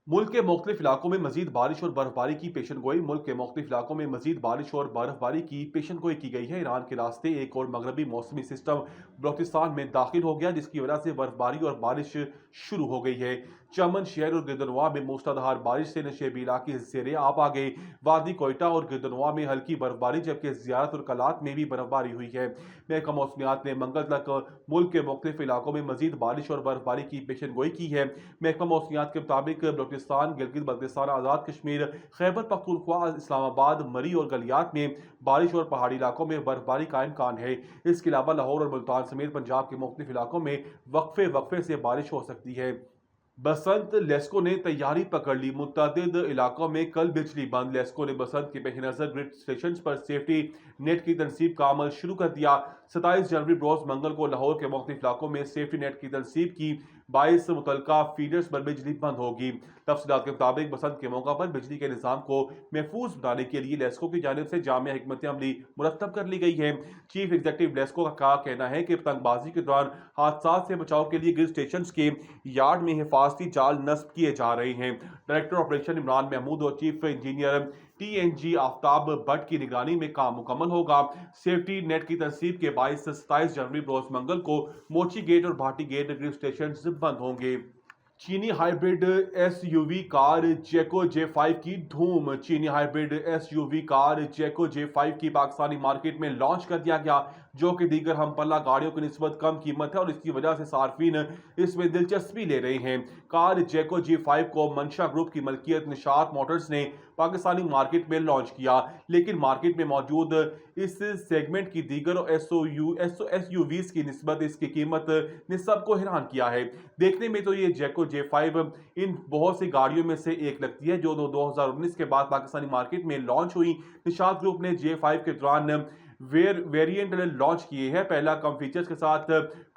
मुल्क के मुख्तलिफ इलाकों में मजीद बारिश और बर्फबारी की पेशन गोई। मुल्क के मुख्तलिफ इलाकों में मजीद बारिश और बर्फबारी की पेशन गोई की गई है। ईरान के रास्ते एक और मगरबी मौसमी सिस्टम बलोचिस्तान में दाखिल हो गया, जिसकी वजह से बर्फबारी और बारिश शुरू हो गई है। चमन शहर और गिरदनवा में मूसलाधार बारिश से नशेबी इलाके ज़ेरे आब आ गए। वादी कोयटा और गिरदनवा में हल्की बर्फबारी, जबकि ज़ियारत और कलात में भी बर्फबारी हुई है। महकमा मौसमियात ने मंगल तक मुल्क के मुख्तलिफ इलाकों में मजीद बारिश और बर्फबारी की पेशन गोई की है। महकमा मौसमियात के मुताबिक बलोचिस्तान, गिलगित बल्तिस्तान, आज़ाद कश्मीर, खैबर पख्तूनख्वा, इस्लामाबाद, मरी और गलियात में बारिश और पहाड़ी इलाकों में बर्फबारी का इम्कान है। इसके अलावा लाहौर और मुल्तान समेत पंजाब के मुख्तलिफ इलाकों में वक्फे वक्फे से बारिश हो सकती है। बसंत लेस्को ने तैयारी पकड़ ली। मुतअद्दिद इलाकों में कल बिजली बंद। लेस्को ने बसंत के पेश नज़र ग्रिड स्टेशन पर सेफ्टी नेट की तनसीब का अमल शुरू कर दिया। 27 जनवरी रोज मंगल को लाहौर के मुख्तलिफ इलाकों में सेफ्टी नेट की तनसीब की बाईस मुतलका फीडर्स पर बिजली बंद होगी। तफसीलात के मुताबिक बसंत के मौका पर बिजली के निज़ाम को महफूज बनाने के लिए लेस्को की जानिब से जामिया हिकमत अमली मुरतब कर ली गई है। चीफ एग्जीक्यूटिव लेस्को का कहना है कि पतंगबाजी के दौरान हादसा से बचाव के लिए ग्रिड स्टेशन के यार्ड में हिफाजती जाल नस्ब किए जा रहे हैं। डायरेक्टर ऑपरेशन इमरान महमूद और chief engineer TNG Aftab Bhatt की निगरानी में काम मुकम्मल होगा। सेफ्टी नेट की तनसीब के बाईस 27 जनवरी रोज मंगल को मोची गेट और भाटी गेट ग्रिड स्टेशन बंद होंगे। चीनी हाइब्रिड SUV कार जैको J5 की धूम। चीनी हाइब्रिड SUV कार जैको J5 की पाकिस्तानी मार्केट में लॉन्च कर दिया गया, जो कि दीगर हम पल्ला गाड़ियों की निस्बत कम कीमत है और इसकी वजह से सार्फिन इसमें दिलचस्पी ले रहे हैं। कार जैको J5 को मंशा ग्रुप की मलकियत निशात मोटर्स ने पाकिस्तानी मार्केट में लॉन्च किया, लेकिन मार्केट में मौजूद इस सेगमेंट की दीगर SUVs की निस्बत इसकी कीमत ने सबको हैरान किया है। देखने में तो ये जैको J5 इन बहुत सी गाड़ियों में से एक लगती है जो 2019 के बाद पाकिस्तानी मार्केट में लॉन्च हुई। निशात ग्रुप ने J5 के दौरान वेरिएंट लॉन्च किए हैं। पहला कम फीचर्स के साथ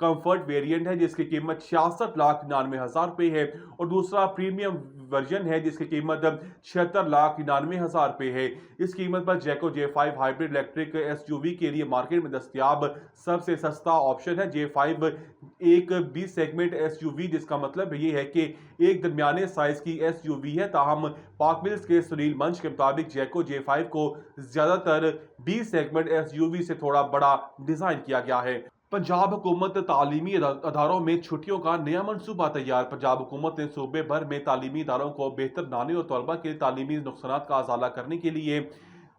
कंफर्ट वेरिएंट है जिसकी कीमत 66,99,000 रुपये है और दूसरा प्रीमियम वर्जन है जिसकी कीमत 76,99,000 रुपये है। इस कीमत पर जैको J5 हाइब्रिड इलेक्ट्रिक SUV के लिए मार्केट में दस्तयाब सबसे सस्ता ऑप्शन है। J5 एक बी सेगमेंट SUV, जिसका मतलब ये है कि एक दरमियाने साइज की SUV है। ताहम पाक मिल्स के सुनील मंच के मुताबिक जैको J5 को ज्यादातर बी सेगमेंट SUV से थोड़ा बड़ा डिजाइन किया गया है। पंजाब हुकूमत तालीमी अदारों में छुट्टियों का नया मनसूबा तैयार। पंजाब हुकूमत ने सूबे भर में तालीमी इदारों को बेहतर बनाने और तलबा के तालीमी नुकसानात का अजाला करने के लिए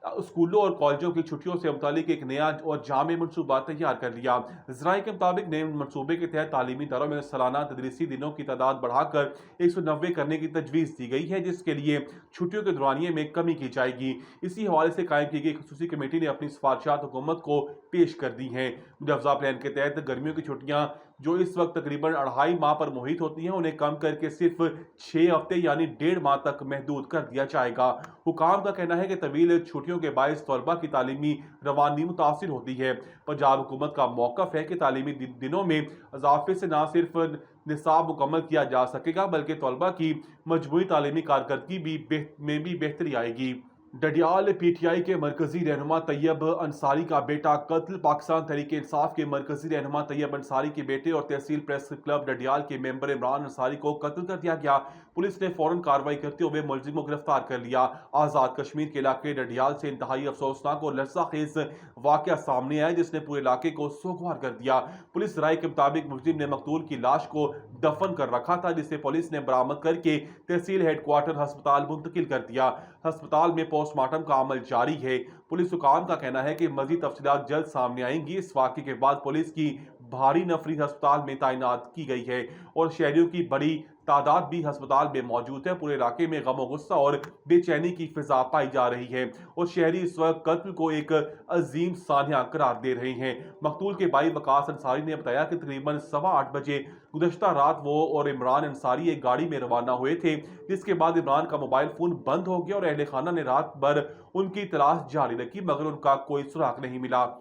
स्कूलों और कॉलेजों की छुट्टियों से मुतालिक एक नया और जामे मनसूबा तैयार कर लिया। ज़राए के मुताबिक नए मनसूबे के तहत तालीमी इदारों में सालाना तदरीसी दिनों की तादाद बढ़ाकर 190 करने की तजवीज़ दी गई है, जिसके लिए छुट्टियों के दौरानिए में कमी की जाएगी। इसी हवाले से कायम की गई खसूसी कमेटी ने अपनी सिफारिशात हुकूमत को पेश कर दी हैं। मुआवजा प्लान के तहत गर्मियों की छुट्टियां जो इस वक्त तकरीबन 2.5 माह पर मुहित होती हैं, उन्हें कम करके सिर्फ 6 हफ्ते यानी 1.5 माह तक महदूद कर दिया जाएगा। हुकाम का कहना है कि तवील छुट्टियों के बायस तलबा की तालीमी रवानी मुतासिर होती है। पंजाब हुकूमत का मौक़िफ़ है कि तालीमी दिनों में इजाफे से न सिर्फ निसाब मुकम्मल किया जा सकेगा बल्कि तलबा की मजमूई तालीमी कारकर्दगी में भी बेहतरी आएगी। डडियाल PTI के मरकजी रहनुमा तैयब अंसारी का बेटा कत्ल। पाकिस्तान तहरीक इंसाफ के मरकजी रहनुमा तैयब अंसारी के बेटे और तहसील प्रेस क्लब डडियाल के मेंबर इमरान अंसारी को कत्ल कर दिया गया। पुलिस ने फौरन कार्रवाई करते हुए मुलजिम को गिरफ्तार कर लिया। आज़ाद कश्मीर के इलाके डडियाल से इंतहाई अफसोसनाक और लर्ज़ाखेज वाक़या सामने आया जिसने पूरे इलाके को सोगवार कर दिया। पुलिस राय के मुताबिक मुलजिम ने मकतूल की लाश को दफन कर रखा था, जिसे पुलिस ने बरामद करके तहसील हेडक्वार्टर अस्पताल मुंतकिल कर दिया। अस्पताल में पोस्टमार्टम का अमल जारी है। पुलिस हुकाम का कहना है कि मजीद तफसीलात जल्द सामने आएंगी। इस वाक़े के बाद पुलिस की भारी नफरी अस्पताल में तैनात की गई है और शहरियों की बड़ी तादाद भी अस्पताल में मौजूद है। पूरे इलाके में गम गुस्सा और बेचैनी की फिजा पाई जा रही है और शहरी इस वक्त कत्ल को एक अजीम सानिया करार दे रहे हैं। मकतूल के भाई वकास अंसारी ने बताया कि तकरीबन 8:15 बजे गुज़श्ता रात वो और इमरान अंसारी एक गाड़ी में रवाना हुए थे, जिसके बाद इमरान का मोबाइल फोन बंद हो गया और अहले खाना ने रात भर उनकी तलाश जारी रखी मगर उनका कोई सुराग नहीं मिला।